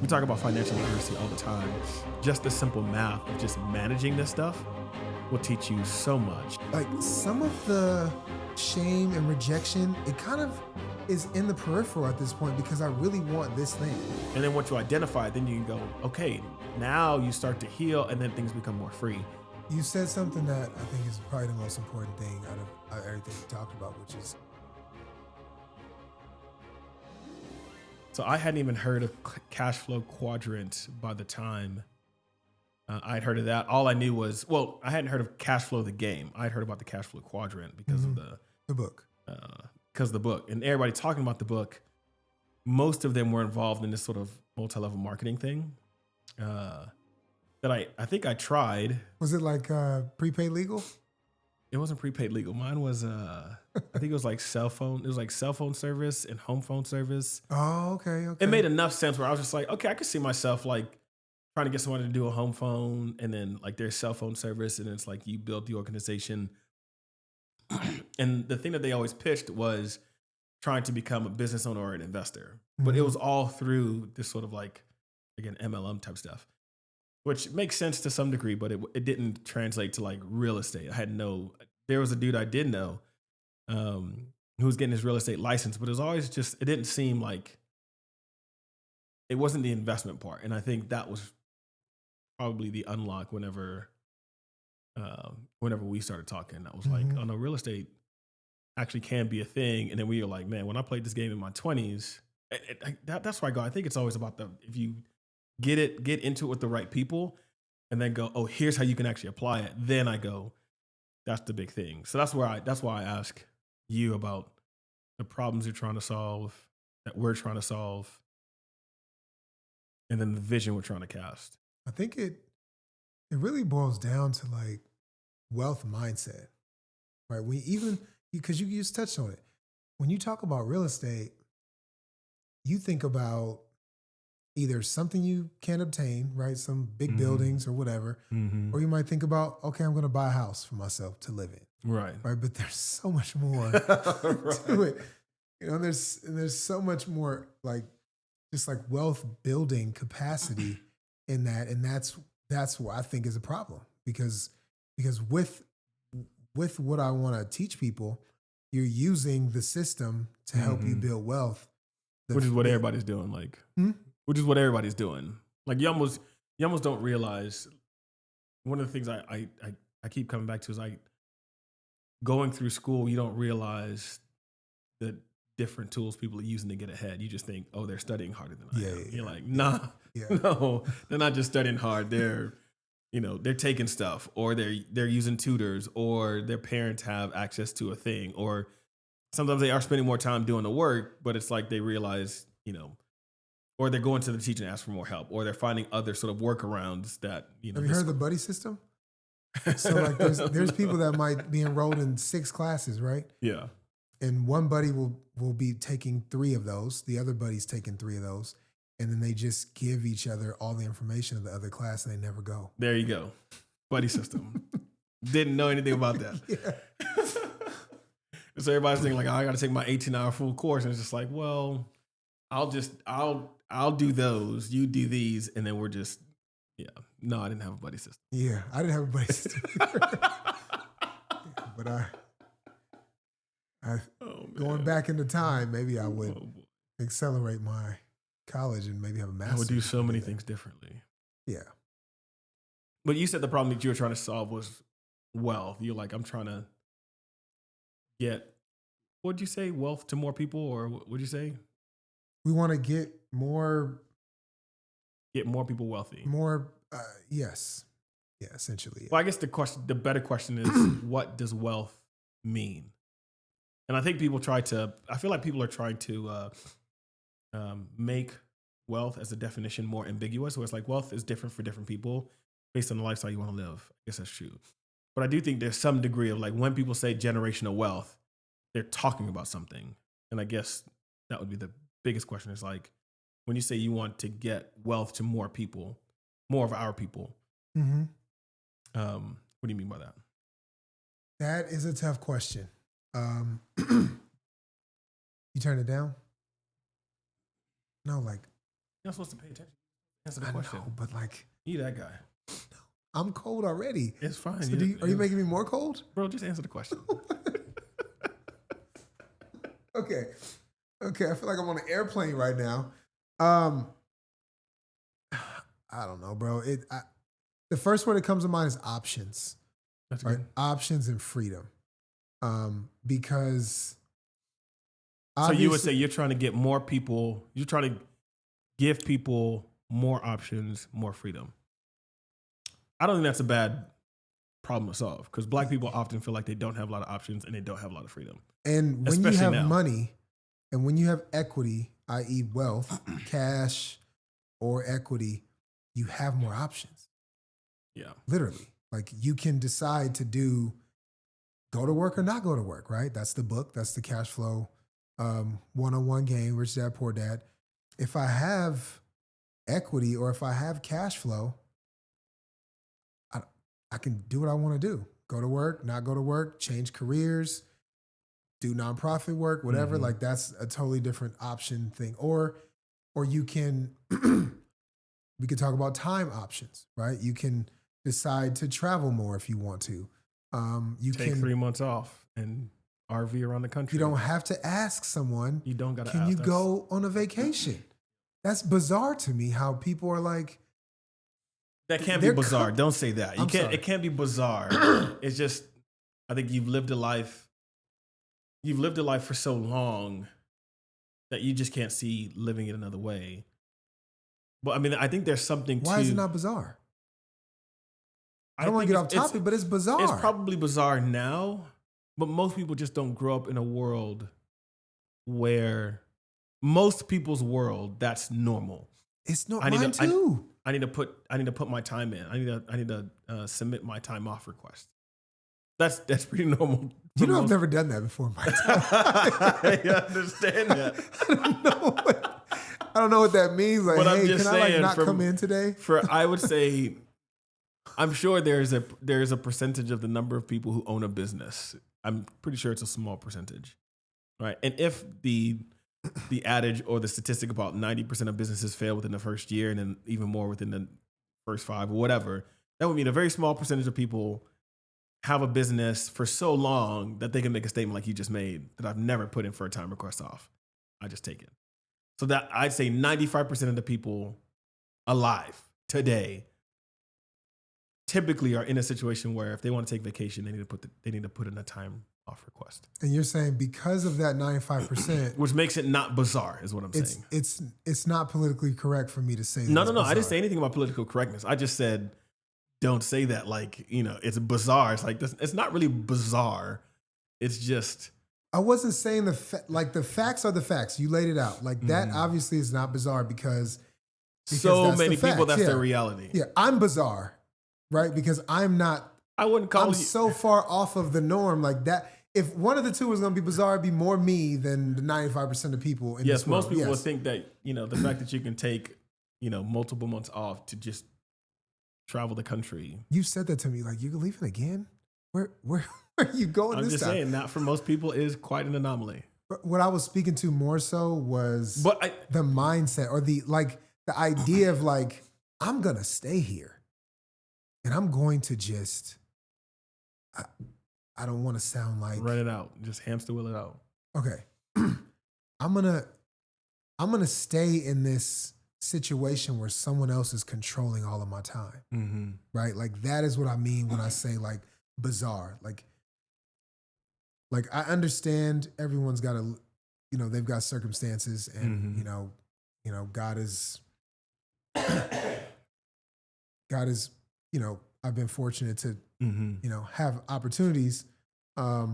we talk about financial literacy all the time. Just the simple math of just managing this stuff will teach you so much. Like some of the shame and rejection, it kind of is in the peripheral at this point because I really want this thing. And then once you identify it, then you can go, okay, now you start to heal and then things become more free. You said something that I think is probably the most important thing out of everything we talked about, which is So I hadn't even heard of cash flow quadrant by the time I'd heard of that. All I knew was, well, I hadn't heard of cash flow the game. I'd heard about the cash flow quadrant because of the book. Because of the book. And everybody talking about the book, most of them were involved in this sort of multi-level marketing thing that I think I tried. Was it like prepaid legal? It wasn't prepaid legal. Mine was, I think it was like cell phone. It was like cell phone service and home phone service. Oh, okay. It made enough sense where I was just like, okay, I could see myself like trying to get someone to do a home phone and then like their cell phone service. And it's like you build the organization. And the thing that they always pitched was trying to become a business owner or an investor. But it was all through this sort of like, again, MLM type stuff, which makes sense to some degree, but it didn't translate to like real estate. There was a dude I did know who was getting his real estate license, but it was always just, it didn't seem like, it wasn't the investment part. And I think that was probably the unlock whenever we started talking. I was like, oh no, real estate actually can be a thing. And then we were like, man, when I played this game in my 20s, that's where I go. I think it's always about if you get into it with the right people and then go, oh, here's how you can actually apply it. Then I go, that's the big thing. So that's why I ask you about the problems you're trying to solve, that we're trying to solve, and then the vision we're trying to cast. I think it really boils down to like wealth mindset, right? Because you just touched on it. When you talk about real estate, you think about either something you can obtain, right? Some big buildings or whatever. Or you might think about, okay, I'm going to buy a house for myself to live in. Right. Right. But there's so much more to it. You know, there's so much more like just like wealth building capacity in that. And that's what I think is a problem because with what I want to teach people, you're using the system to help you build wealth. Which is what everybody's doing. Like, which is what everybody's doing. Like you almost don't realize. One of the things I keep coming back to is going through school, you don't realize the different tools people are using to get ahead. You just think, oh, they're studying harder than I am. You're like, nah, no, they're not just studying hard. They're taking stuff, or they're using tutors, or their parents have access to a thing, or sometimes they are spending more time doing the work, but it's like they realize, or they're going to the teacher and ask for more help, or they're finding other sort of workworkarounds that, Have you heard of the buddy system? So like there's people that might be enrolled in 6 classes, right? Yeah. And one buddy will be taking 3 of those. The other buddy's taking 3 of those. And then they just give each other all the information of the other class and they never go. There you go. Buddy system. Didn't know anything about that. Yeah. So everybody's thinking like, oh, I got to take my 18-hour full course. And it's just like, well, I'll do those. You do these. And then we're just, no, I didn't have a buddy system. Yeah, I didn't have a buddy system either. But going back into time, maybe I would accelerate my college and maybe have a master's. I would do so many things differently. Yeah. But you said the problem that you were trying to solve was wealth. You're like, I'm trying to get, what'd you say? Wealth to more people, or what'd you say? We want to get more people wealthy. Yes. Yeah, essentially. Yeah. Well, I guess the better question is, what does wealth mean? And I think I feel like people are trying to make wealth as a definition more ambiguous. Where it's like wealth is different for different people based on the lifestyle you want to live. I guess that's true. But I do think there's some degree of like when people say generational wealth, they're talking about something. And I guess that would be the biggest question is like, when you say you want to get wealth to more people, more of our people, what do you mean by that? That is a tough question. You turn it down? No, like. You're not supposed to pay attention. Answer the I question. know, but like, You that guy. I'm cold already. It's fine. So are you making me more cold? Bro, just answer the question. Okay. Okay. I feel like I'm on an airplane right now. I don't know, bro. The first word that comes to mind is options. That's Right? good. Options and freedom. Because So you would obviously- say you're trying to get more people, you're trying to give people more options, more freedom. I don't think that's a bad problem to solve because Black people often feel like they don't have a lot of options and they don't have a lot of freedom. and when you especially have now. money and when you have equity, i.e., wealth, cash, or equity, you have more options. Yeah. Literally. Like you can decide to go to work or not go to work, right? That's the book. That's the cash flow 101 game, Rich Dad, Poor Dad. If I have equity or if I have cash flow, I can do what I want to do. Go to work, not go to work, change careers, do nonprofit work, whatever. Mm-hmm. Like that's a totally different option thing. Or you can, we could talk about time options, right? You can decide to travel more if you want to. You Take can 3 months off and RV around the country. You don't have to ask someone. You don't got to Can ask. you go on a vacation? That's bizarre to me. How people are like, That can't be they're bizarre. Don't say that. You I'm can't. sorry. It can't be bizarre. It's just, I think you've lived a life. You've lived a life for so long that you just can't see living it another way. But I mean, I think there's something why to. is it not bizarre? I don't want think to get off topic, but it's bizarre. It's probably bizarre now, but most people just don't grow up in a world where most people's world that's normal. It's not I need mine to- too. I need to put my time in. I need to submit my time off request. That's pretty normal. You know, I've never done that before in my time. I understand that. I don't know what that means. Like, But I'm hey, just can I like saying not from- come in today? I would say, I'm sure there's a percentage of the number of people who own a business. I'm pretty sure it's a small percentage, right? And if the adage or the statistic about 90% of businesses fail within the first year, and then even more within the first 5 or whatever, that would mean a very small percentage of people have a business for so long that they can make a statement like you just made that I've never put in for a time request off. I just take it. So that I'd say 95% of the people alive today typically are in a situation where if they want to take vacation, they need to put in a time off request. And you're saying because of that 95%, Which makes it not bizarre, is what I'm saying. it's not politically correct for me to say. No. that's I didn't bizarre. say anything about political correctness. I just said, don't say that like, it's bizarre. It's like this. It's not really bizarre. It's just. I wasn't saying the facts are the facts. You laid it out. Like that obviously is not bizarre because So that's the many people, facts. that's Yeah. their reality. Yeah, I'm bizarre, right? Because I'm not. I wouldn't call I'm you. so far off of the norm. Like that. If one of the two was going to be bizarre, it'd be more me than the 95% of people in Yes, this world. most people Yes. would think that, the fact that you can take, multiple months off to just travel the country. You said that to me. Like, you're leaving again? Where are you going I'm this just time? saying that for most people is quite an anomaly. But what I was speaking to more so was But the mindset or the idea of like, I'm going to stay here and I'm going to just, I don't want to sound like, run it out. Just hamster wheel it out. okay, I'm going to stay in this situation where someone else is controlling all of my time. Mm-hmm. Right? Like that is what I mean when I say like bizarre. Like I understand everyone's got a, they've got circumstances and, God is, I've been fortunate to, have opportunities. But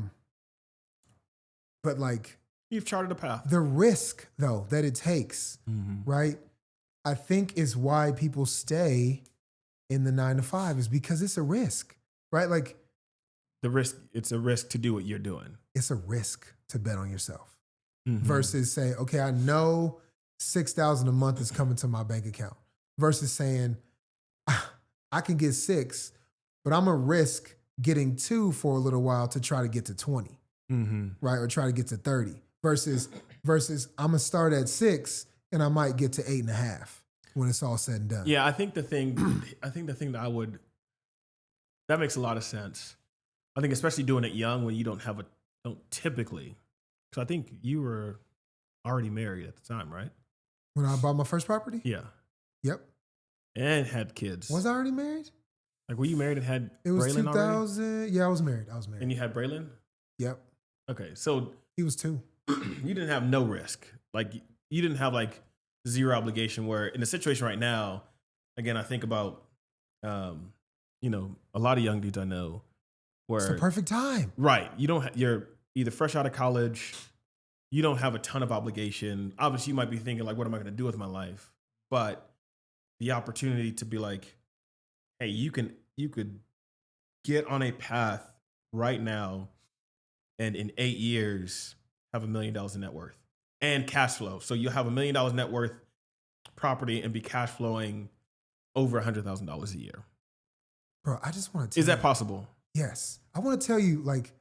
like You've charted a path. the risk though, that it takes, right? I think is why people stay in the 9 to 5 is because it's a risk, right? Like It's a risk to do what you're doing. it's a risk to bet on yourself versus saying, okay, I know $6,000 a month is coming to my bank account versus saying I can get 6, but I'm gonna risk getting 2 for a little while to try to get to 20, right? Or try to get to 30 versus I'm gonna start at 6 and I might get to 8.5 when it's all said and done. Yeah, I think the thing that makes a lot of sense. I think especially doing it young when you don't typically, because I think you were already married at the time, right? When I bought my first property? Yeah. Yep. And had kids. Was I already married? Like, were you married and had It was Braylon 2000. already? Yeah, I was married. And you had Braylon? Yep. Okay, so he was 2. You didn't have no risk. Like, you didn't have like zero obligation. Where in the situation right now, again, I think about, you know, a lot of young dudes I know where it's the perfect time. Right. You're either fresh out of college. You don't have a ton of obligation. Obviously, you might be thinking like, what am I going to do with my life? But the opportunity to be like, hey, you could get on a path right now, and in 8 years have $1 million in net worth and cash flow. So you'll have $1 million net worth property and be cash flowing over $100,000 a year. Bro, I just want to. Is that possible? Yes, I want to tell you. Like,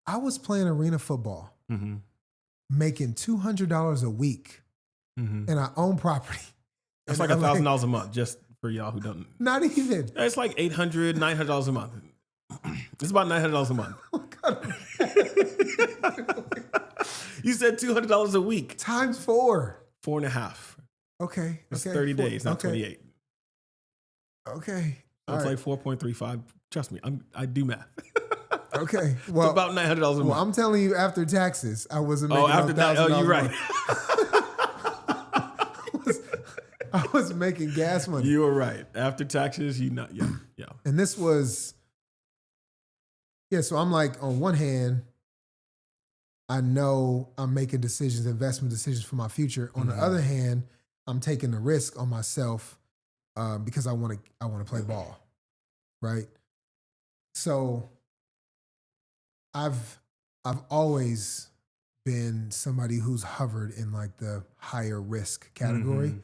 I was playing arena football, making $200 a week, and I own property. That's like $1,000 a month, just for y'all who don't. Not even. It's like $800, $900 a month. It's about $900 a month. You said $200 a week. Times 4. 4.5. Okay. It's 30 days, not 28. Okay. So it's like 4.35. Trust me, I do math. Okay. Well, it's about $900 a month. Well, I'm telling you, after taxes, I wasn't making after that. Oh, you're right. I was making gas money. You were right. After taxes, yeah. And this was, so I'm like, on one hand, I know I'm making decisions, investment decisions for my future. On the other hand, I'm taking the risk on myself because I want to play ball, right? So I've always been somebody who's hovered in like the higher risk category.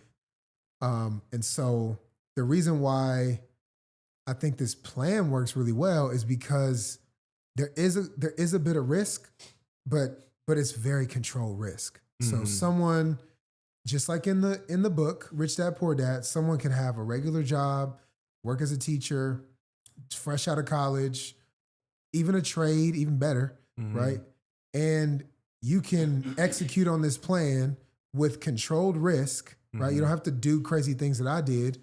And so the reason why I think this plan works really well is because there is a bit of risk, but it's very controlled risk. So someone, just like in the book, Rich Dad Poor Dad, someone can have a regular job, work as a teacher, fresh out of college, even a trade, even better, right? And you can execute on this plan with controlled risk, right? You don't have to do crazy things that I did,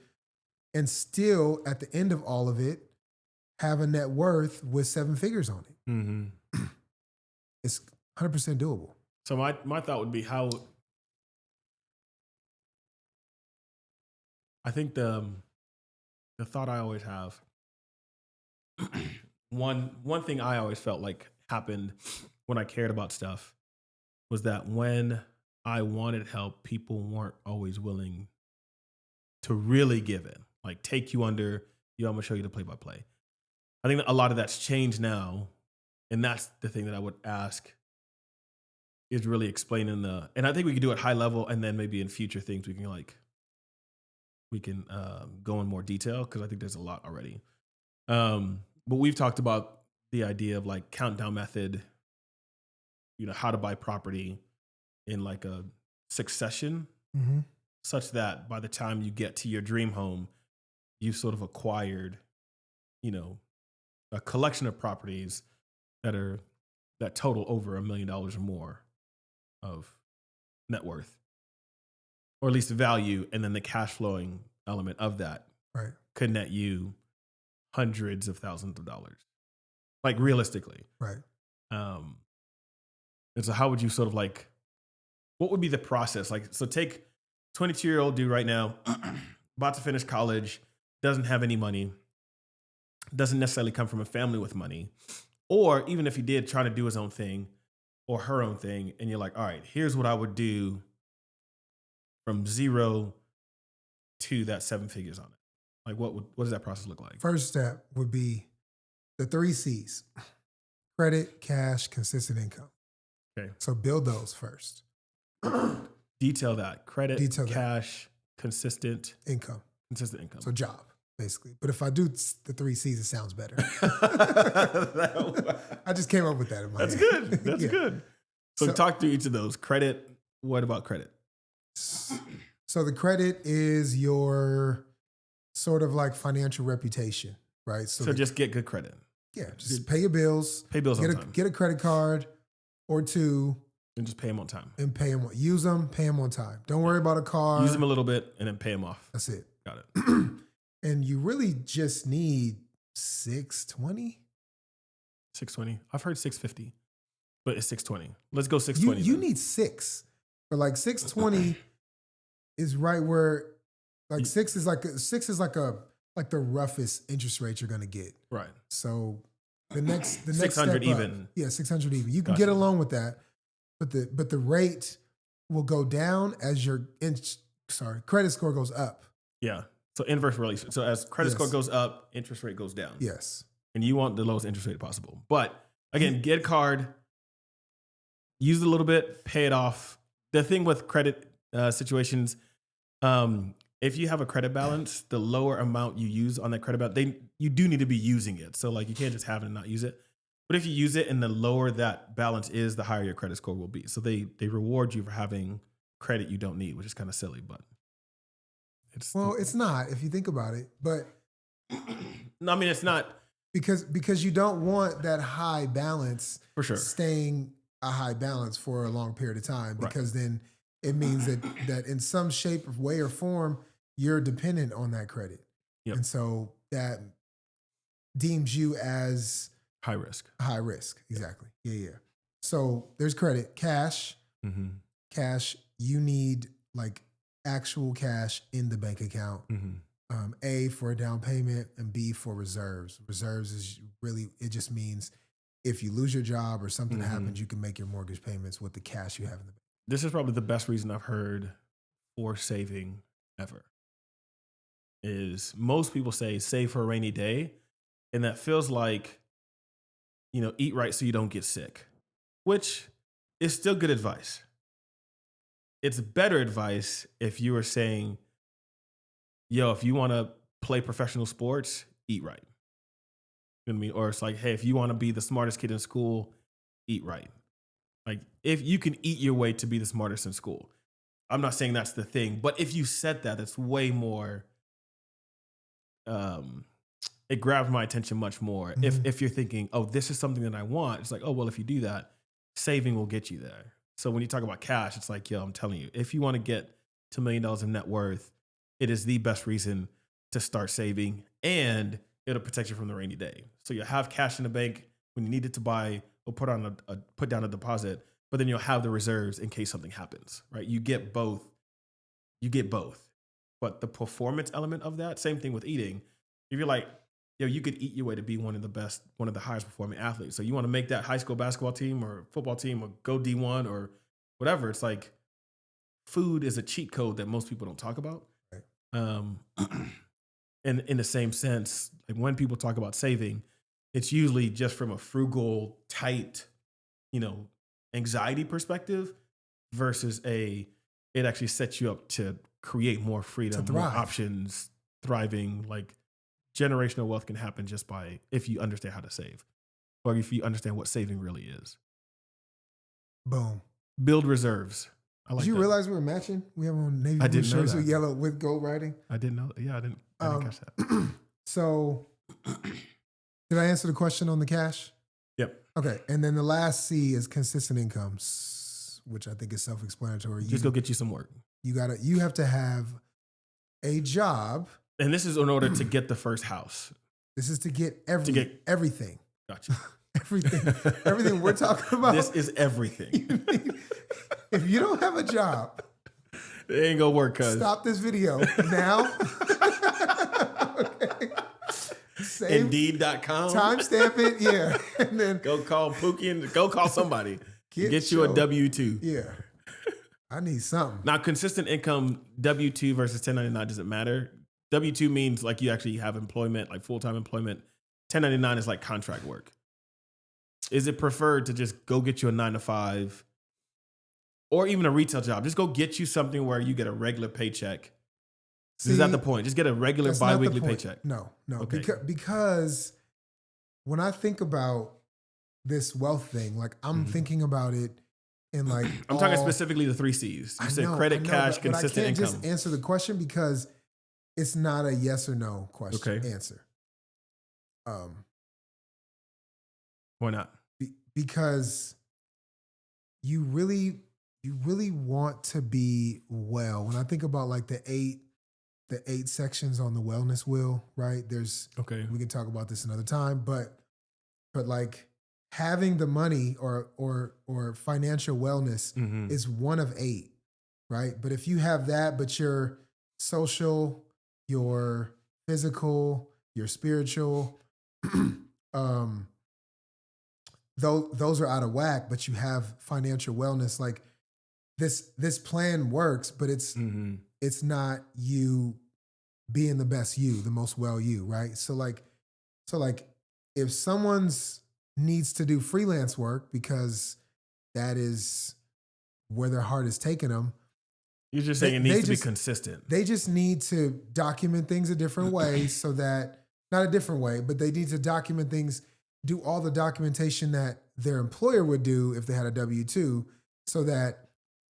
and still at the end of all of it, have a net worth with 7 figures on it. It's 100% doable. So my thought would be how. I think the thought I always have. One thing I always felt like happened when I cared about stuff was that when I wanted help, people weren't always willing to really give it. Like, take you under, I'm going to show you the play-by-play. I think that a lot of that's changed now, and that's the thing that I would ask is really explaining and I think we could do it high level, and then maybe in future things we can go in more detail, because I think there's a lot already. But we've talked about the idea of like countdown method, how to buy property in like a succession, such that by the time you get to your dream home, you've sort of acquired, a collection of properties that total over $1 million or more of net worth, or at least value, and then the cash flowing element of that could net you hundreds of thousands of dollars, like realistically. Right. And so how would you sort of like, what would be the process? Like, so take 22-year-old dude right now, about to finish college, doesn't have any money, doesn't necessarily come from a family with money, or even if he did, try to do his own thing or her own thing, and you're like, all right, here's what I would do from 0 to that 7 figures on it. Like, what does that process look like? First step would be the 3 C's: credit, cash, consistent income. Okay. So build those first. Detail that. Credit, cash, consistent income. Consistent income. So job, basically. But if I do the 3 C's, it sounds better. I just came up with that in my head. That's good. That's good. So talk through each of those. Credit. What about credit? So the credit is your sort of like financial reputation, right? So just get good credit. Yeah, just pay your bills. Pay bills on time. Get a credit card or two. And just pay them on time. And pay them. Use them, pay them on time. Don't worry about a car. Use them a little bit and then pay them off. That's it. Got it. And you really just need 620. 620. I've heard 650, but it's 620. Let's go 620. You need 6. But like 620 is right where like 6 is like the roughest interest rate you're gonna get. Right. So the next 600 step even. Up, yeah, 600 even. You can get along with that, but the rate will go down as your credit score goes up. Yeah. So inverse relation. So as credit score goes up, interest rate goes down. Yes. And you want the lowest interest rate possible. But again, get a card, use it a little bit, pay it off. The thing with credit situations, if you have a credit balance, the lower amount you use on that credit balance, you do need to be using it. So like you can't just have it and not use it. But if you use it and the lower that balance is, the higher your credit score will be. So they reward you for having credit you don't need, which is kind of silly, but it's not if you think about it. But no, I mean it's not because you don't want that high balance for sure staying a high balance for a long period of time, because then it means that in some shape, way, or form you're dependent on that credit, and so that deems you as high risk. High risk, exactly. Yeah. So there's credit, cash. Mm-hmm. Cash. You need like actual cash in the bank account. Mm-hmm. A for a down payment and B for reserves. Reserves is really, it just means if you lose your job or something happens, you can make your mortgage payments with the cash you have in the bank. This is probably the best reason I've heard for saving ever. Is most people say save for a rainy day, and that feels like, eat right so you don't get sick, which is still good advice. It's better advice if you are saying, if you want to play professional sports, eat right. You know what I mean? Or it's like, hey, if you want to be the smartest kid in school, eat right. Like, if you can eat your way to be the smartest in school. I'm not saying that's the thing, but if you said that, it's way more, it grabs my attention much more. Mm-hmm. If you're thinking, oh, this is something that I want, it's like, oh, well, if you do that, saving will get you there. So when you talk about cash, it's like, I'm telling you, if you want to get to $1 million in net worth, it is the best reason to start saving, and it'll protect you from the rainy day. So you'll have cash in the bank when you need it to buy or put down a deposit, but then you'll have the reserves in case something happens, right? You get both. But the performance element of that, same thing with eating. If you're like, you could eat your way to be one of the highest performing athletes. So you want to make that high school basketball team or football team or go D1 or whatever. It's like food is a cheat code that most people don't talk about. And in the same sense, like when people talk about saving, it's usually just from a frugal, tight, anxiety perspective versus it actually sets you up to create more freedom, more options, thriving. Like generational wealth can happen just by if you understand how to save, or if you understand what saving really is. Boom. Build reserves. Did you realize we were matching? We have on navy blue shirts with yellow with gold writing. I didn't know. Yeah, I didn't catch that. So, did I answer the question on the cash? Yep. Okay, and then the last C is consistent incomes, which I think is self-explanatory. Just go get you some work. You have to have a job, and this is in order to get the first house. This is to get everything. Gotcha. Everything we're talking about. This is everything. If you don't have a job, it ain't gonna work. Stop this video now. Okay. Indeed.com. Timestamp it, yeah. And then go call Pookie and go call somebody. Get you a W-2. Yeah. I need something. Now, consistent income, W-2 versus 1099 doesn't matter. W-2 means like you actually have employment, like full-time employment. 1099 is like contract work. Is it preferred to just go get you a 9-to-5 or even a retail job? Just go get you something where you get a regular paycheck. Is that the point? Just get a regular bi-weekly paycheck. No. Okay. Because when I think about this wealth thing, like I'm thinking about it and like I'm talking specifically the 3 C's. You said credit, cash, but I consistent can't income. just answer the question because it's not a yes or no question Okay. answer. Why not? Because you really want to be well. When I think about like the eight sections on the wellness wheel, right? Okay. We can talk about this another time, but like having the money or financial wellness Mm-hmm. is one of 8, right? But if you have that, but your social, your physical, your spiritual, those are out of whack, but you have financial wellness, like this plan works, but Mm-hmm. it's not you being the best you, the most well you, right? So like if someone's needs to do freelance work because that is where their heart is taking them, You're just saying it needs to be consistent. they just need to document things a different way so that, not a different way, but they need to document things, do all the documentation that their employer would do if they had a W-2 so that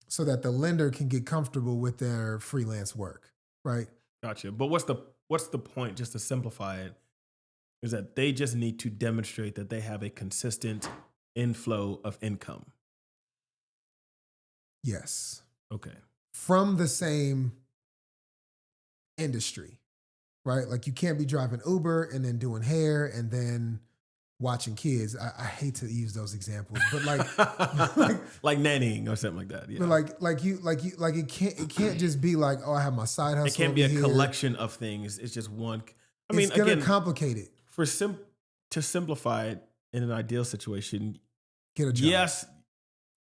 the lender can get comfortable with their freelance work, right? Gotcha. But what's the point, just to simplify it, is that they just need to demonstrate that they have a consistent inflow of income. Yes. Okay. From the same industry, right? Like you can't be driving Uber and then doing hair and then watching kids. I hate to use those examples, but like nannying or something like that. Yeah. But it can't just be like, oh, I have my side hustle. It can't be over a here. collection of things. It's just one. I mean, it's gonna again, complicate it. To simplify it in an ideal situation, Get a job. yes,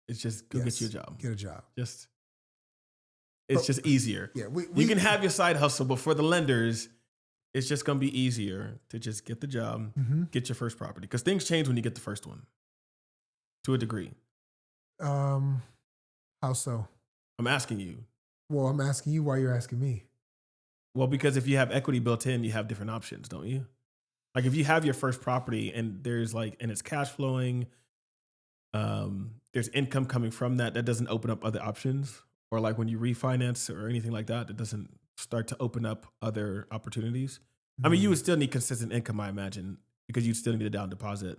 it's just go get you a job. Get a job. It's just easier. Yeah, you can have your side hustle, but for the lenders, it's just going to be easier to just get the job, get your first property. Because things change when you get the first one, to a degree. How so? I'm asking you. Well, I'm asking you why you're asking me. Well, because if you have equity built in, you have different options, don't you? Like if you have your first property and and it's cash flowing, there's income coming from that doesn't open up other options. Or like when you refinance or anything like that, it doesn't start to open up other opportunities. I mean, you would still need consistent income, I imagine, because you'd still need a down deposit.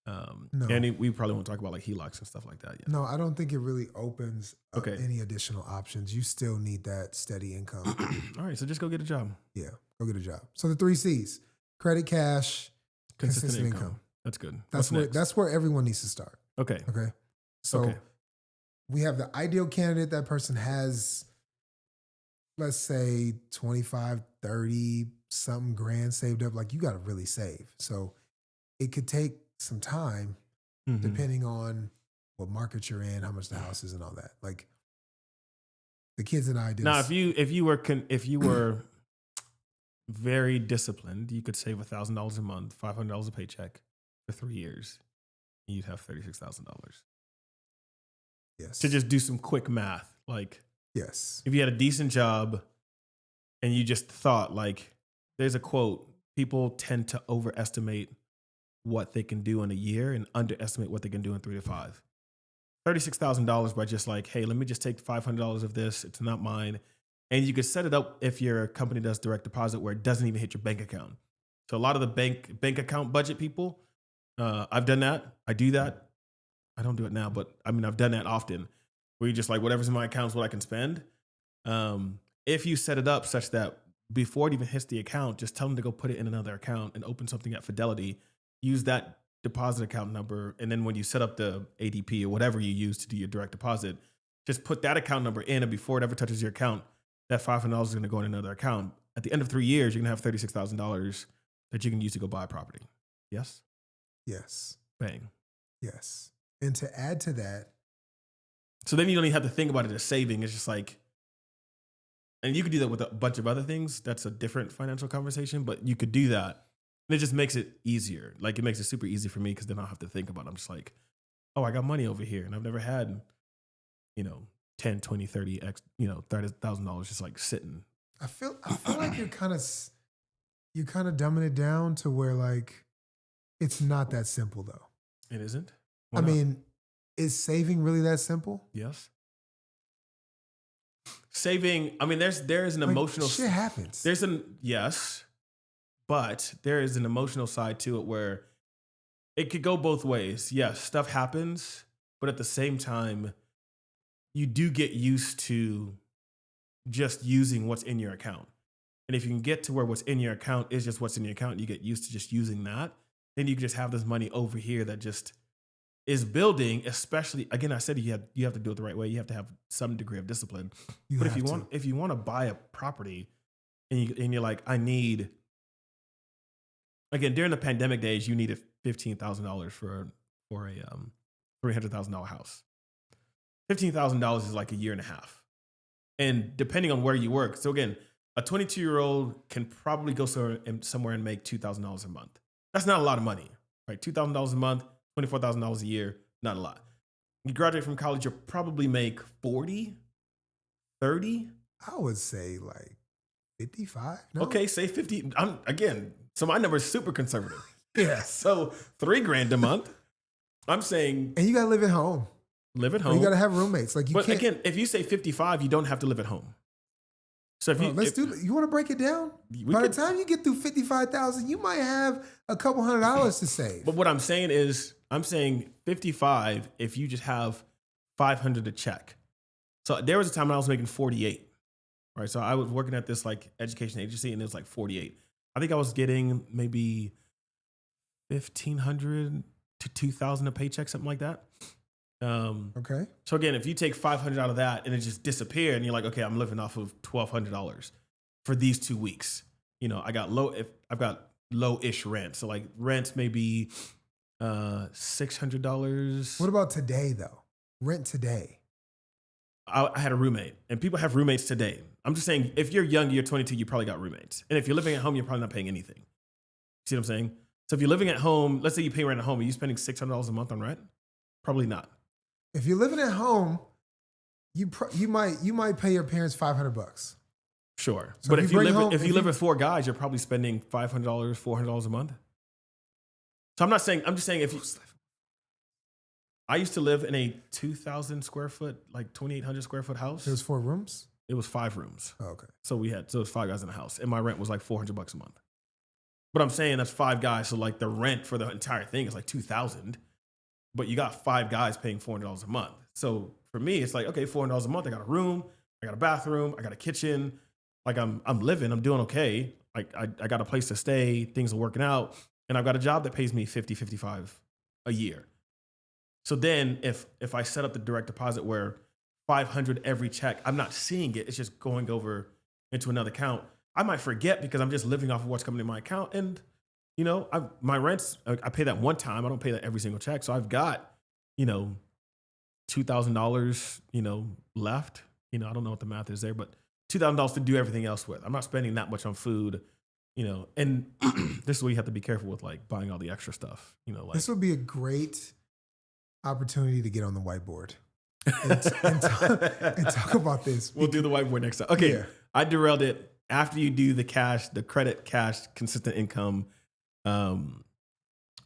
No. And we probably won't talk about like HELOCs and stuff like that yet. No, I don't think it really opens up any additional options. You still need that steady income. All right, so just go get a job. Yeah, go get a job. So the 3 C's: credit, cash, consistent income. That's good. That's where everyone needs to start. Okay. So we have the ideal candidate. That person has, let's say, 25, 30 something grand saved up. Like you got to really save. So it could take some time depending on what market you're in, how much the house is, and all that. Like the kids and I did. Now, if you were very disciplined, you could save $1,000 a month, $500 a paycheck for 3 years, and you'd have $36,000. Yes. To just do some quick math, like yes, if you had a decent job, and you just thought like, there's a quote: people tend to overestimate what they can do in a year and underestimate what they can do in 3 to 5. $36,000 by just like, hey, let me just take $500 of this. It's not mine. And you could set it up if your company does direct deposit where it doesn't even hit your bank account. So a lot of the bank account budget people, I've done that. I do that. I don't do it now, but I mean, I've done that often where you just like, whatever's in my account is what I can spend. If you set it up such that before it even hits the account, just tell them to go put it in another account and open something at Fidelity. Use that deposit account number. And then when you set up the ADP or whatever you use to do your direct deposit, just put that account number in. And before it ever touches your account, that $500 is going to go in another account. At the end of 3 years, you're going to have $36,000 that you can use to go buy a property. Yes? Yes. Bang. Yes. And to add to that. So then you don't even have to think about it as saving. It's just like, and you could do that with a bunch of other things. That's a different financial conversation, but you could do that. And it just makes it easier. Like it makes it super easy for me because then I don't have to think about it. I'm just like, oh, I got money over here. And I've never had, 10, 20, 30, $30,000 just like sitting. I feel like you're kind of dumbing it down to where like, it's not that simple though. It isn't? I mean, Is saving really that simple? Yes. Saving, I mean, there is an Like, emotional shit happens. yes, but there is an emotional side to it where it could go both ways. Yes, stuff happens, but at the same time, you do get used to just using what's in your account. And if you can get to where what's in your account is just what's in your account, and you get used to just using that, then you can just have this money over here that just is building. Especially, again, I said you have to do it the right way. You have to have some degree of discipline. But if you want to buy a property and you're like, I need, again, during the pandemic days, you needed $15,000 for a $300,000 house. $15,000 is like a year and a half. And depending on where you work. So again, a 22-year-old can probably go somewhere and make $2,000 a month. That's not a lot of money, right? $2,000 a month, $24,000 a year, not a lot. You graduate from college, you'll probably make 40, 30. I would say like 55. No? Okay, say 50. So my number is super conservative. Yeah. So $3,000 a month. I'm saying, and you gotta live at home. Live at Or home. you gotta have roommates. Like But again, if you say 55, you don't have to live at home. So if you want to break it down? By the time you get through 55,000, you might have a couple $100 to save. But what I'm saying is, I'm saying 55 if you just have 500 to check. So there was a time when I was making 48, right? So I was working at this like education agency, and it was like 48. I think I was getting maybe 1,500 to 2,000 a paycheck, something like that. Okay. So again, if you take 500 out of that and it just disappeared, and you're like, okay, I'm living off of $1,200 for these 2 weeks. You know, I've got low-ish rent. So like rent maybe $600. What about today though? Rent today. I had a roommate, and people have roommates today. I'm just saying, if you're young, you're 22, you probably got roommates. And if you're living at home, you're probably not paying anything. See what I'm saying? So if you're living at home, let's say you pay rent at home, are you spending $600 a month on rent? Probably not. If you're living at home, you might pay your parents $500. Sure. So But if you live with 4 guys, you're probably spending $500, $400 a month. So I'm just saying if you, I used to live in a 2,000 square foot, like 2,800 square foot house. There's 4 rooms? It was 5 rooms. Oh, okay. So it was 5 guys in the house, and my rent was like $400 a month. But I'm saying that's 5 guys. So like the rent for the entire thing is like $2,000. But you got 5 guys paying $400 a month. So for me, it's like, okay, $400 a month. I got a room, I got a bathroom, I got a kitchen. Like I'm living, I'm doing okay. Like I got a place to stay, things are working out, and I've got a job that pays me 50, 55 a year. So then if I set up the direct deposit where 500 every check, I'm not seeing it, it's just going over into another account. I might forget because I'm just living off of what's coming in my account. And you know, my rents, I pay that one time. I don't pay that every single check. So I've got, $2,000, left. I don't know what the math is there, but $2,000 to do everything else with. I'm not spending that much on food, and this is where you have to be careful with like buying all the extra stuff, like. This would be a great opportunity to get on the whiteboard and talk about this. We'll do the whiteboard next time. Okay. Yeah. I derailed it. After you do the credit, cash, consistent income,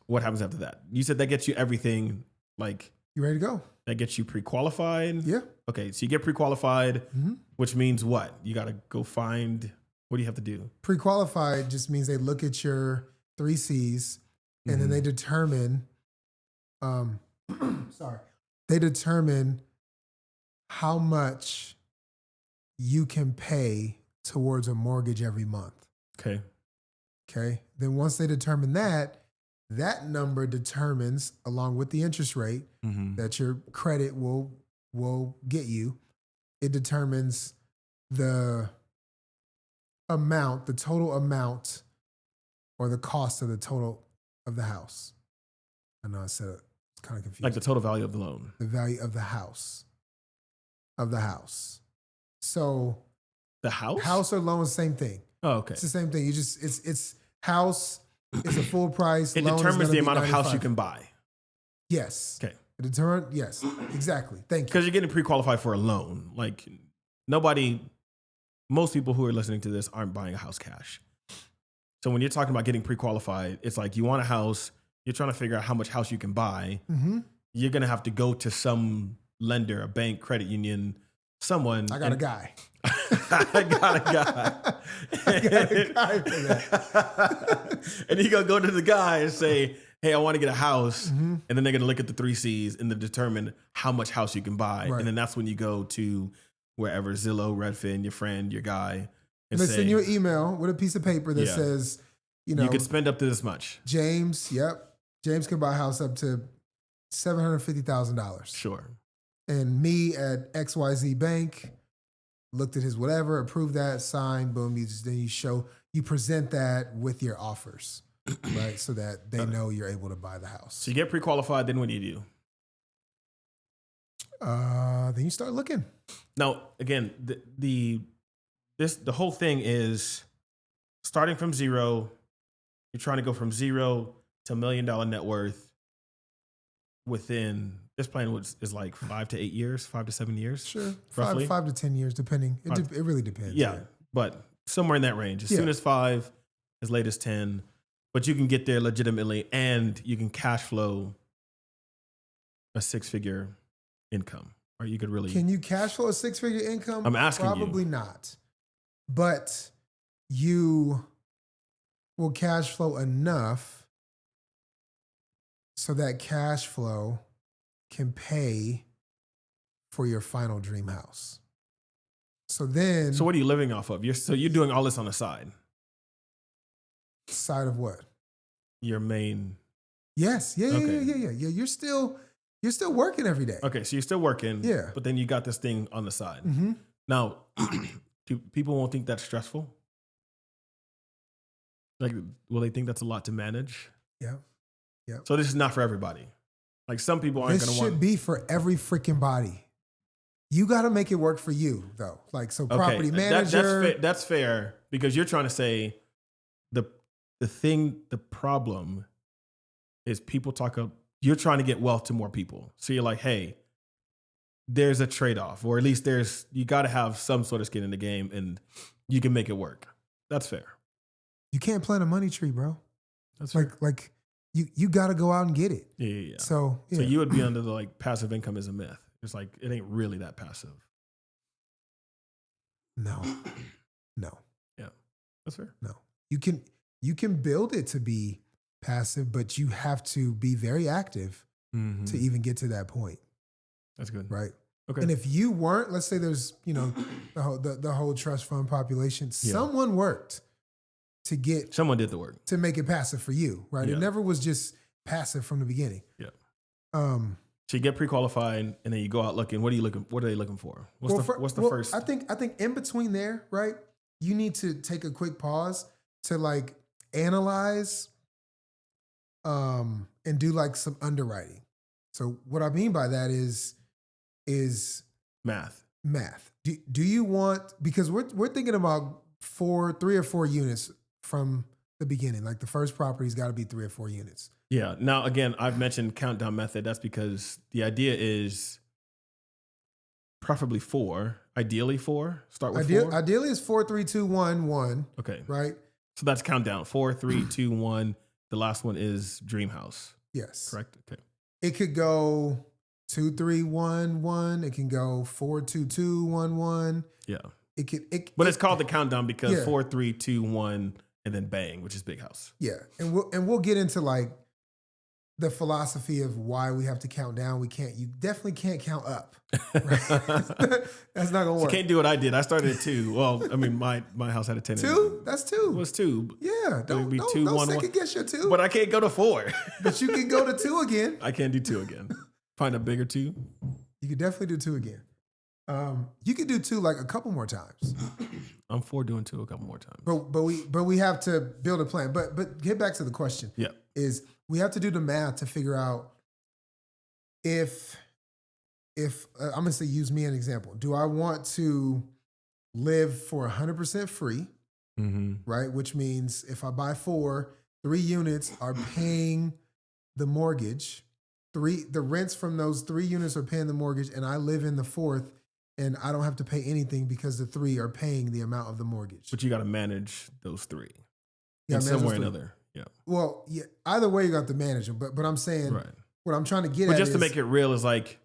what happens after that? You said that gets you everything. Like, you ready to go? That gets you pre-qualified? Yeah. Okay, so you get pre-qualified, Mm-hmm. which means what? You got to go find, what do you have to do? Pre-qualified just means they look at your 3 C's and then they determine, they determine how much you can pay towards a mortgage every month. Okay. Okay. Then once they determine that number determines, along with the interest rate that your credit will get you, it determines the total amount or the cost of the total of the house. I know I said it. It's kind of confusing. Like the total value of the loan. The value of the house. So the house? House or loan is the same thing. Oh, okay. It's the same thing. It's house is a full price. It loan determines is the gonna amount be of house $95. you can buy. Yes. Okay. Yes, exactly. Thank you. Because you're getting pre-qualified for a loan. Like most people who are listening to this aren't buying a house cash. So when you're talking about getting pre-qualified, it's like you want a house, you're trying to figure out how much house you can buy. you're going to have to go to some lender, a bank, credit union, someone. I got a guy. I got a guy. I got a guy for that. And you're going to go to the guy and say, hey, I want to get a house. Mm-hmm. And then they're going to look at the 3 C's and then determine how much house you can buy. Right. And then that's when you go to wherever, Zillow, Redfin, your friend, your guy. And they send you an email with a piece of paper that says, you can spend up to this much. James can buy a house up to $750,000. Sure. And me at XYZ Bank looked at his whatever, approved that, signed, boom. You present that with your offers, right? So that they know you're able to buy the house. So you get pre-qualified, then what do you do? Then you start looking. Now, again, the whole thing is starting from zero. You're trying to go from zero to $1 million net worth within, this plan is like 5 to 8 years, 5 to 7 years. Sure. Roughly. 5 to 10 years, depending. It really depends. Yeah. But somewhere in that range. As soon as 5, as late as 10. But you can get there legitimately and you can cash flow a 6-figure income. Or you could really. Can you cash flow a 6-figure income? I'm asking you. Probably not. But you will cash flow enough so that cash flow can pay for your final dream house. So what are you living off of? You're doing all this on the side. Side of what? Your main. Yes. Yeah. You're still working every day. Okay, so you're still working. Yeah. But then you got this thing on the side. Mm-hmm. Now, people won't think that's stressful. Like, will they think that's a lot to manage? Yeah. So this is not for everybody. Like, some people aren't going to want. This should be for every freaking body. You got to make it work for you, though. Like, so property manager. That's fair because you're trying to say the problem is people you're trying to get wealth to more people. So you're like, hey, there's a trade-off, or at least you got to have some sort of skin in the game and you can make it work. That's fair. You can't plant a money tree, bro. That's fair. Like you got to go out and get it. Yeah. So you would be under the passive income is a myth. It's like, it ain't really that passive. No. Yeah. That's fair. No. You can build it to be passive, but you have to be very active to even get to that point. That's good. Right. Okay. And if you weren't, let's say there's, the whole trust fund population, someone worked someone did the work to make it passive for you, right? Yeah. It never was just passive from the beginning. Yeah. So you get pre-qualified and then you go out looking. What are they looking for? What's the first? I think in between there, right? You need to take a quick pause to analyze and do some underwriting. So what I mean by that is math. Do you want, because we're thinking about 3 or 4 units from the beginning. Like the first property's got to be 3 or 4 units. Yeah. Now, again, I've mentioned countdown method. That's because the idea is preferably 4. Ideally 4. Start with 4. Ideally it's 4, 3, 2, 1, 1. Okay. Right? So that's countdown. 4, 3, 2, 1. The last one is dream house. Yes. Correct? Okay. It could go 2, 3, 1, 1. It can go 4, 2, 2, 1, 1. Yeah. But it's called the countdown because 4, 3, 2, 1, and then bang, which is big house. Yeah. And we'll get into the philosophy of why we have to count down. You definitely can't count up. Right? That's not gonna work. You can't do what I did. I started at 2. Well, I mean, my house had a 10. 2? That's 2. It was 2. Yeah. Don't second guess your 2. But I can't go to 4. But you can go to 2 again. I can't do 2 again. Find a bigger 2. You could definitely do 2 again. You could do 2 a couple more times. I'm for doing 2 a couple more times. But we have to build a plan. But get back to the question. Yeah. Is we have to do the math to figure out if I'm gonna say, use me as an example. Do I want to live for 100% free? Mm-hmm. Right, which means if I buy 4, 3 units are paying the mortgage. The rents from those 3 units are paying the mortgage, and I live in the 4th, and I don't have to pay anything because the 3 are paying the amount of the mortgage. But you got to manage those 3 in some way or another. Yeah. Well, yeah. Either way, you got to manage them. But I'm saying, right. what I'm trying to get But at just is, to make it real is like,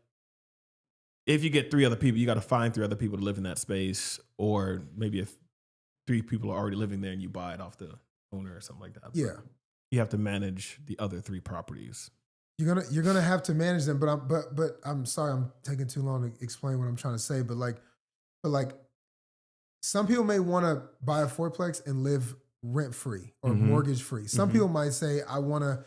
if you get 3 other people, you got to find 3 other people to live in that space, or maybe if 3 people are already living there and you buy it off the owner or something like that. yeah, You have to manage the other 3 properties. you're gonna have to manage them. But I'm sorry, I'm taking too long to explain what I'm trying to say. But like some people may want to buy a fourplex and live rent free or mortgage free. Some people might say, I wanna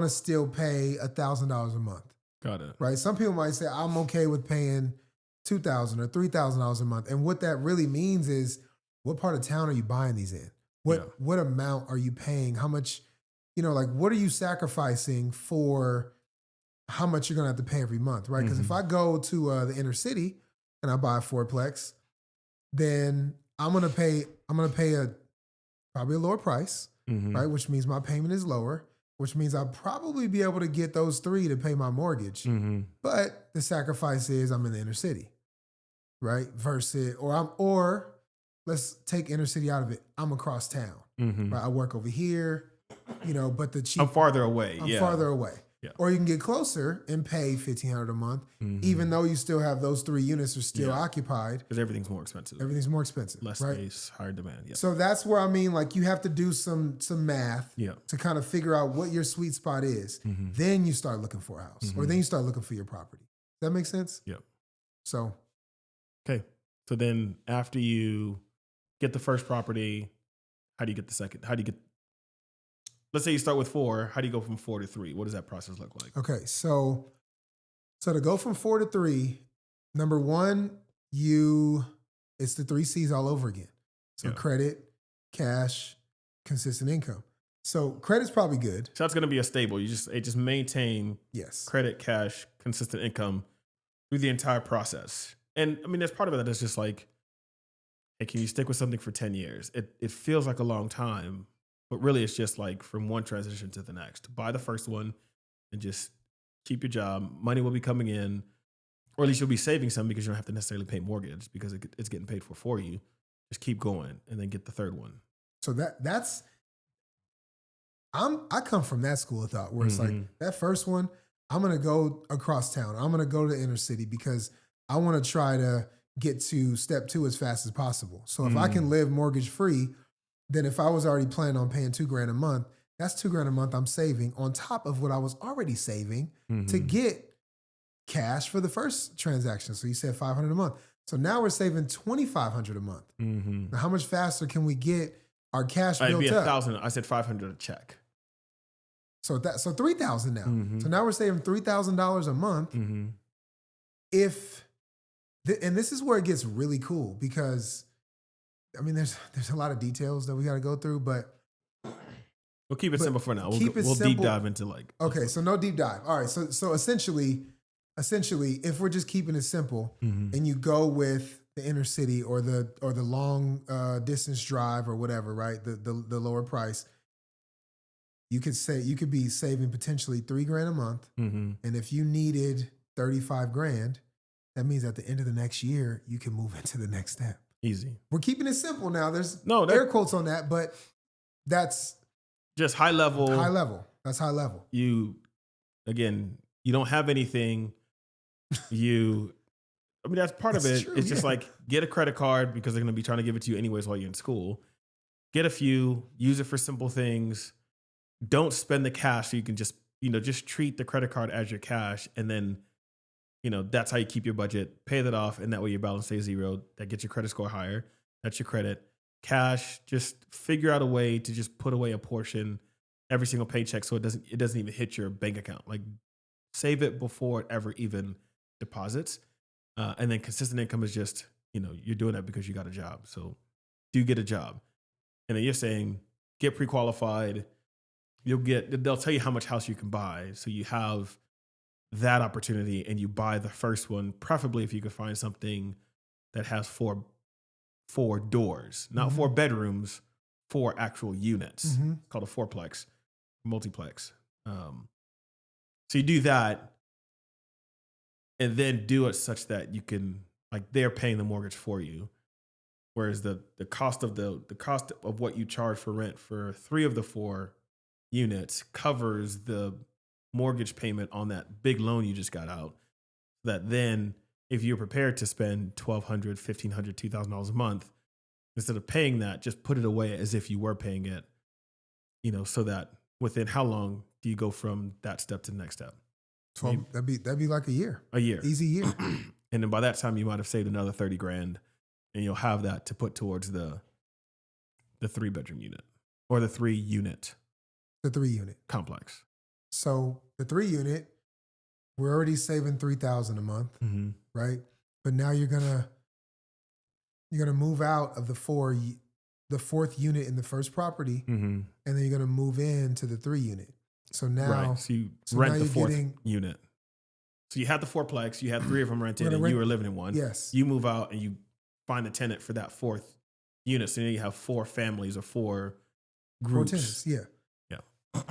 still pay $1,000 a month. Got it. Right? Some people might say, I'm okay with paying $2,000 or $3,000 a month. And what that really means is, what part of town are you buying these in? What amount are you paying? How much, like what are you sacrificing for how much you're gonna have to pay every month, right? Because if I go to the inner city and I buy a fourplex, then I'm gonna pay probably a lower price, right? Which means my payment is lower, which means I'll probably be able to get those 3 to pay my mortgage. But the sacrifice is I'm in the inner city, right? Versus, or let's take inner city out of it. I'm across town, right? I work over here, but the cheap. I'm farther away. I'm farther away. Yeah. Or you can get closer and pay $1,500 a month, even though you still have those 3 units are still occupied. Because everything's more expensive. Everything's more expensive. Less right? space, higher demand. Yeah. So that's where I mean, like you have to do some math to kind of figure out what your sweet spot is. Then you start looking for a house, or then you start looking for your property. Does that make sense? Yeah. So. Okay. So then after you get the first property, how do you get the second? Let's say you start with 4. How do you go from 4 to 3? What does that process look like? Okay. So to go from 4 to 3, number 1, it's the 3 C's all over again. So credit, cash, consistent income. So credit's probably good. So that's going to be a stable. You just maintain credit, cash, consistent income through the entire process. And I mean, there's part of it that's just like, hey, can you stick with something for 10 years? It feels like a long time, but really it's just like from one transition to the next. Buy the first one and just keep your job. Money will be coming in, or at least you'll be saving some because you don't have to necessarily pay mortgage because it's getting paid for you. Just keep going and then get the third one. So I come from that school of thought where it's like that first one, I'm going to go across town. I'm going to go to the inner city because I want to try to get to step 2 as fast as possible. So if I can live mortgage free, then if I was already planning on paying $2,000 a month, that's $2,000 a month I'm saving on top of what I was already saving to get cash for the first transaction. So you said $500 a month. So now we're saving $2,500 a month. Now, how much faster can we get our cash built up? It'd be $1,000. I said $500 a check. So $3,000 now. So now we're saving $3,000 a month. And this is where it gets really cool because, I mean, there's a lot of details that we got to go through, but we'll keep it simple for now. We'll deep dive into like. Okay, so no deep dive. All right, so essentially, if we're just keeping it simple, and you go with the inner city or the long distance drive or whatever, right? The lower price. You could be saving potentially $3,000 a month, and if you needed $35,000, that means at the end of the next year you can move into the next step. Easy. We're keeping it simple now. There's air quotes on that, but that's just high level. High level. That's high level. You don't have anything. That's part of it. True, it's just like get a credit card because they're going to be trying to give it to you anyways while you're in school. Get a few, use it for simple things. Don't spend the cash so you can just treat the credit card as your cash. And then, that's how you keep your budget, pay that off. And that way your balance stays 0. That gets your credit score higher. That's your credit. Cash, just figure out a way to just put away a portion every single paycheck so it doesn't even hit your bank account. Like save it before it ever even deposits. And then consistent income is just, you're doing that because you got a job. So do get a job. And then you're saying get pre-qualified. They'll tell you how much house you can buy. So you have that opportunity and you buy the first one, preferably if you could find something that has four doors, not 4 bedrooms, 4 actual units. Called a fourplex, multiplex. So you do that and then do it such that you can, like, they're paying the mortgage for you. Whereas the cost of what you charge for rent for 3 of the 4 units covers the mortgage payment on that big loan you just got out. That then, if you're prepared to spend $1,200, $1,500, $2,000 a month, instead of paying that, just put it away as if you were paying it, so that within how long do you go from that step to the next step? 12, that'd be like a year. A year. Easy year. And then by that time, you might have saved another 30 grand, and you'll have that to put towards the 3-bedroom unit or the 3-unit. The 3-unit complex. So the 3-unit, we're already saving $3,000 a month, right? But now you're gonna move out of the 4th unit in the first property, and then you're gonna move into the 3-unit. So now, so you rent the 4th unit. So you had the 4-plex, you had 3 of them rented, and you were living in one. Yes. You move out and you find a tenant for that 4th unit. So now you have 4 families or 4 groups. 4 tenants, yeah. Yeah.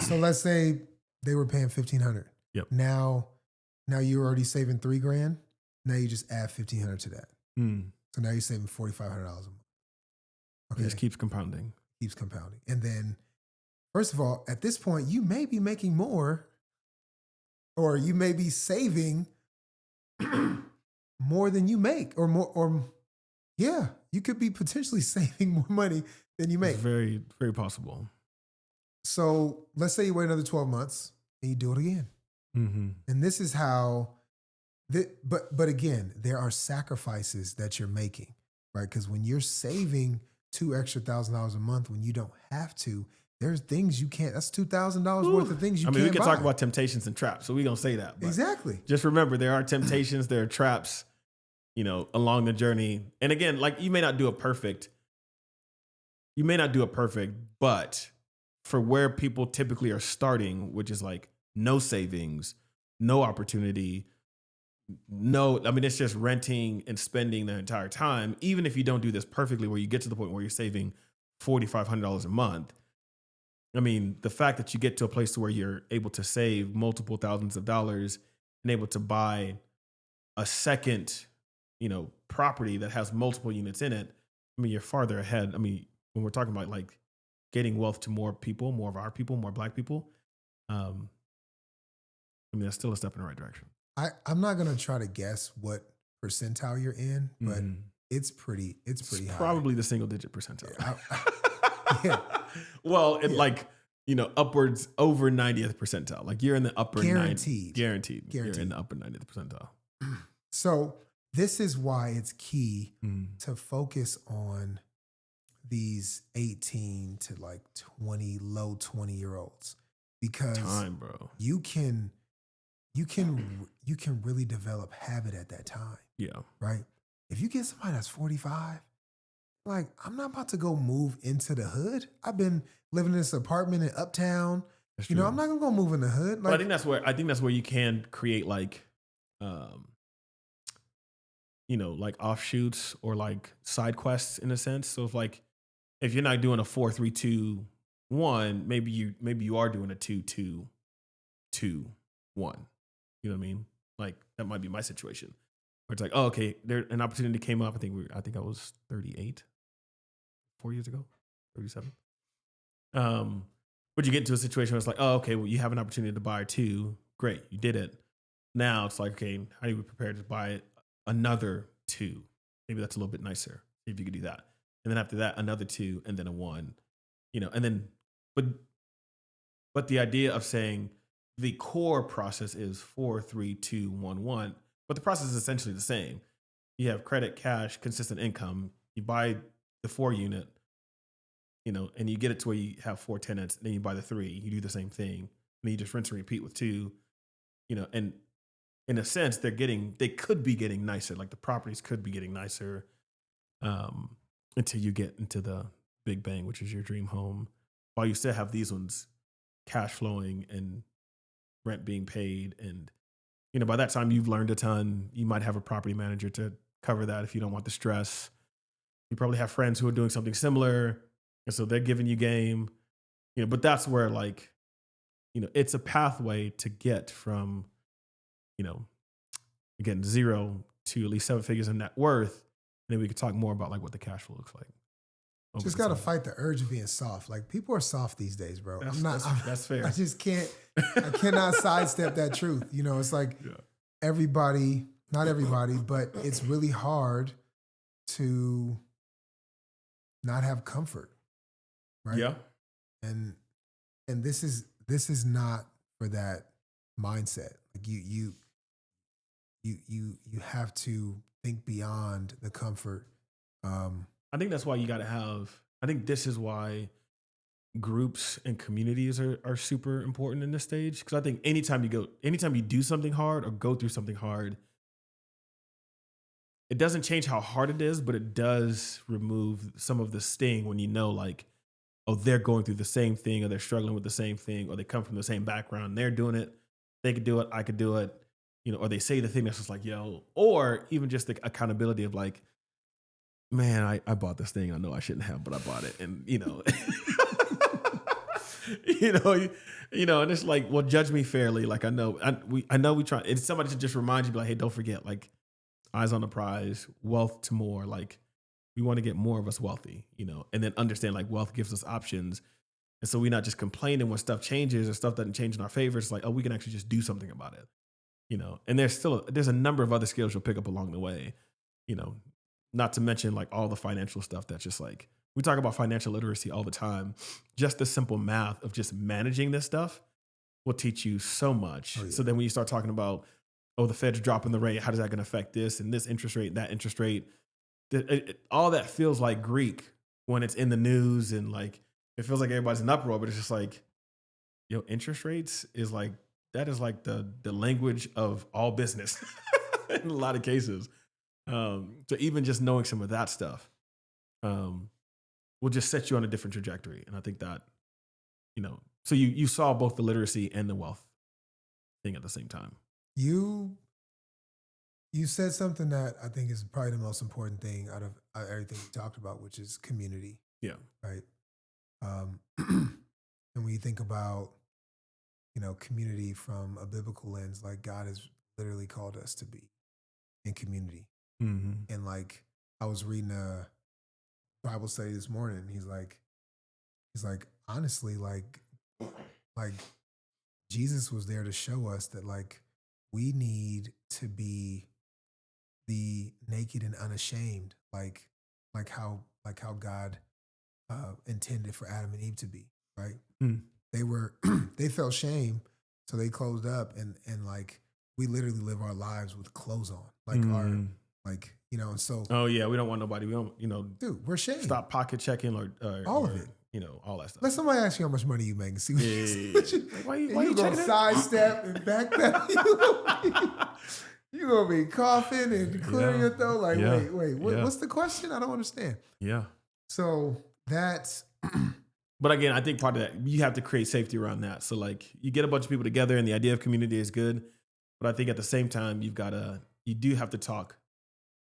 So let's say they were paying $1,500. Yep. Now you're already saving $3 grand. Now you just add $1,500 to that. So now you're saving $4,500 a month. Okay. It just keeps compounding. Keeps compounding. And then, first of all, at this point, you may be making more, or you may be saving more than you make, you could be potentially saving more money than you make. It's very, very possible. So let's say you wait another 12 months and you do it again. And this is how, but again, there are sacrifices that you're making, right? Because when you're saving $2,000 extra a month when you don't have to, there's things you can't, that's $2,000 worth of things you can't buy. We can talk about temptations and traps, so we're going to say that. But exactly. Just remember, there are temptations, there are traps, along the journey. And again, like you may not do it perfect, but for where people typically are starting, which is like no savings, no opportunity, it's just renting and spending the entire time. Even if you don't do this perfectly, where you get to the point where you're saving $4,500 a month, the fact that you get to a place where you're able to save multiple thousands of dollars and able to buy a second, property that has multiple units in it, you're farther ahead. When we're talking about like getting wealth to more people, more of our people, more Black people, that's still a step in the right direction. I'm not going to try to guess what percentile you're in, but it's pretty high. Probably the single-digit percentile. Yeah. Well, upwards over 90th percentile. Like you're in the upper guaranteed. Guaranteed. You're in the upper 90th percentile. So this is why it's key to focus on these 18 to like 20, low 20-year-olds, because time, bro. You can really develop habit at that time. Yeah. Right? If you get somebody that's 45, like, I'm not about to go move into the hood. I've been living in this apartment in Uptown. I'm not gonna go move in the hood. Like, but I think that's where you can create like like offshoots or like side quests in a sense. So if you're not doing a 4-3-2-1, maybe you are doing a 2-2-2-1. You know what I mean? Like that might be my situation. Where it's like, oh, okay, an opportunity came up. I think I was 38, 4 years ago, 37. But you get into a situation where it's like, oh, okay, well, you have an opportunity to buy 2. Great, you did it. Now it's like, okay, how do you prepare to buy another 2? Maybe that's a little bit nicer. See if you could do that. And then after that, another 2, and then a 1. And then, but the idea of saying the core process is 4, 3, 2, 1, 1, but the process is essentially the same. You have credit, cash, consistent income. You buy the 4 unit, and you get it to where you have 4 tenants. Then you buy the 3. You do the same thing. And then you just rinse and repeat with 2. And in a sense, they could be getting nicer. Like the properties could be getting nicer until you get into the big bang, which is your dream home. While you still have these ones cash flowing and rent being paid, and by that time you've learned a ton. You might have a property manager to cover that if you don't want the stress. You probably have friends who are doing something similar, and so they're giving you game. But that's where it's a pathway to get from again 0 to at least 7 figures in net worth. And then we could talk more about like what the cash flow looks like. over Just the got to time. fight the urge of being soft. Like people are soft these days, bro. That's fair. I just can't, I cannot sidestep that truth. You know, it's like Yeah. everybody, not everybody, but it's really hard to not have comfort. Right. Yeah. And this is not for that mindset. Like you have to think beyond the comfort. I think that's why you got to have, I think this is why groups and communities are super important in this stage. Because I think anytime you do something hard or go through something hard, it doesn't change how hard it is, but it does remove some of the sting when you know, like, oh, they're going through the same thing, or they're struggling with the same thing, or they come from the same background. They're doing it. They could do it. I could do it. You know, or they say the thing that's just like, yo, or even just the accountability of like, man, I bought this thing. I know I shouldn't have, but I bought it. And, you know, and it's like, well, judge me fairly. Like, I know we try. It's somebody to just remind you, be like, hey, don't forget, like, eyes on the prize, wealth to more. Like, we want to get more of us wealthy, you know, and then understand like wealth gives us options. And so we're not just complaining when stuff changes or stuff doesn't change in our favor. It's like, oh, we can actually just do something about it, you know. And there's a number of other skills you'll pick up along the way, you know, not to mention like all the financial stuff that's just like, we talk about financial literacy all the time. Just the simple math of just managing this stuff will teach you so much. Oh, yeah. So then when you start talking about, oh, the Fed's dropping the rate, how does that going to affect this and this interest rate, that interest rate, all that feels like Greek when it's in the news, and like it feels like everybody's in uproar, but it's just like, yo, interest rates is like, that is like the language of all business in a lot of cases. So even just knowing some of that stuff will just set you on a different trajectory. And I think that, you know, so you saw both the literacy and the wealth thing at the same time. You said something that I think is probably the most important thing out of everything we talked about, which is community. Yeah. Right. And when you think about, you know, community from a biblical lens, like God has literally called us to be in community. Mm-hmm. And like, I was reading a Bible study this morning. He's like, honestly, like Jesus was there to show us that like we need to be the naked and unashamed, like how God intended for Adam and Eve to be, right? Mm. They felt shame, so they closed up, and like we literally live our lives with clothes on, like our, like, you know, and so. Oh yeah, we don't want nobody. We don't, you know, dude, we're shamed. Stop pocket checking or all of it. You know, all that stuff. Let somebody ask you how much money you make and see what why you gonna sidestep and backpedal. You gonna be coughing and clearing your throat. Like, wait, what's the question? I don't understand. Yeah. So that's. But again, I think part of that, you have to create safety around that. So like, you get a bunch of people together, and the idea of community is good. But I think at the same time, you do have to talk.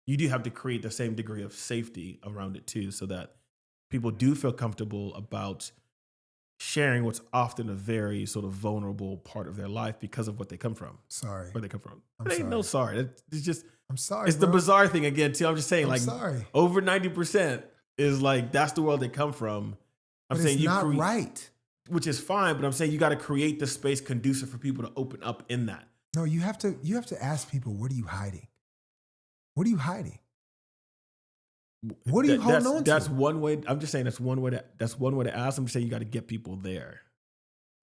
You do have to create the same degree of safety around it too, so that people do feel comfortable about sharing what's often a very sort of vulnerable part of their life because of what they come from. Sorry. Where they come from. It ain't no sorry. It's just, I'm sorry. It's bro. the bizarre thing again, too. I'm just saying, like, sorry. Over 90% is like, that's the world they come from. I'm saying it's not right. Which is fine, but I'm saying you got to create the space conducive for people to open up in that. No, you have to ask people, what are you hiding? What are you hiding? What are you holding on to? That's one way. I'm just saying that's one way to ask. I'm just saying you got to get people there.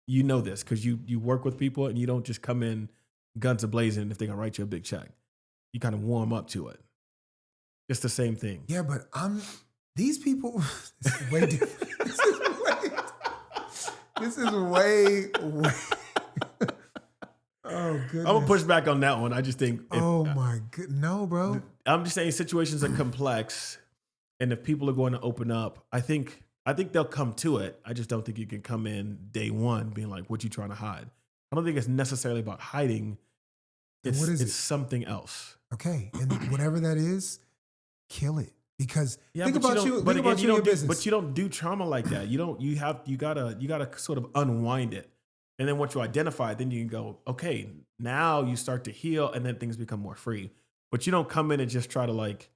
You know this because you work with people, and you don't just come in guns a-blazing if they're going to write you a big check. You kind of warm up to it. It's the same thing. Yeah, but these people, this is way different. This is way oh, goodness. I'm going to push back on that one. I just think. My God. No, bro. I'm just saying situations are complex. And if people are going to open up, I think they'll come to it. I just don't think you can come in day one being like, what you trying to hide? I don't think it's necessarily about hiding. It's something else. Okay. And whatever that is, kill it. Because think about you and your business. But you don't do trauma like that. You gotta sort of unwind it. And then once you identify it, then you can go, okay, now you start to heal, and then things become more free. But you don't come in and just try to like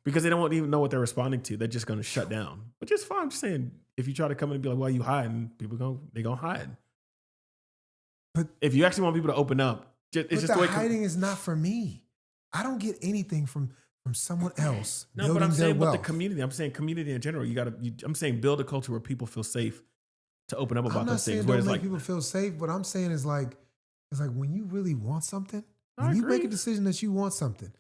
because they don't even know what they're responding to. They're just going to shut down, which is fine. I'm just saying, if you try to come in and be like, "Why you hiding?" People they gonna hide. But if you actually want people to open up, it's just the way hiding is not for me. I don't get anything from someone else. No, but I'm saying, but the community. I'm saying community in general. I'm saying build a culture where people feel safe to open up about those things. I'm not saying don't make people feel safe. What I'm saying is like, when you really want something, when you make a decision that you want something,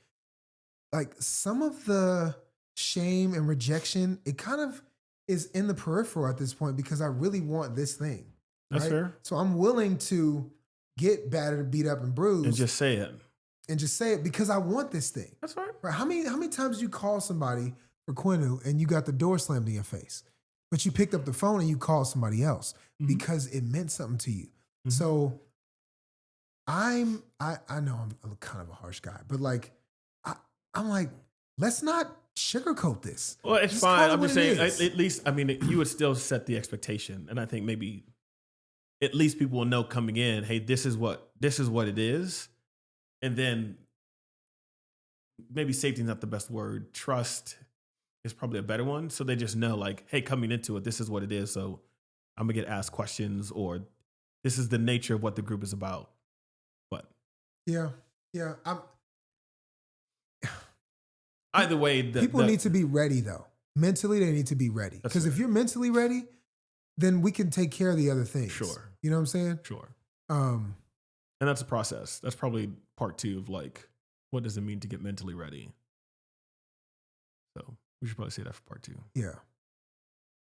like some of the shame and rejection, it kind of is in the peripheral at this point because I really want this thing. That's fair. So I'm willing to get battered, beat up, and bruised, and just say it. Because I want this thing. That's right. Right? How many times you call somebody for Quinu and you got the door slammed in your face, but you picked up the phone and you called somebody else because it meant something to you. Mm-hmm. So I know I'm kind of a harsh guy, but like I'm like, let's not sugarcoat this. Well, it's fine. I'm just saying, at least, I mean, you would still set the expectation, and I think maybe at least people will know coming in, hey, this is what it is. And then maybe safety is not the best word. Trust is probably a better one. So they just know, like, hey, coming into it, this is what it is. So I'm going to get asked questions, or this is the nature of what the group is about. But yeah. Either way, people need to be ready, though. Mentally, they need to be ready. Because if you're mentally ready, then we can take care of the other things. Sure. You know what I'm saying? Sure. And that's a process. That's probably part 2 of like, what does it mean to get mentally ready? So we should probably say that for part 2. Yeah.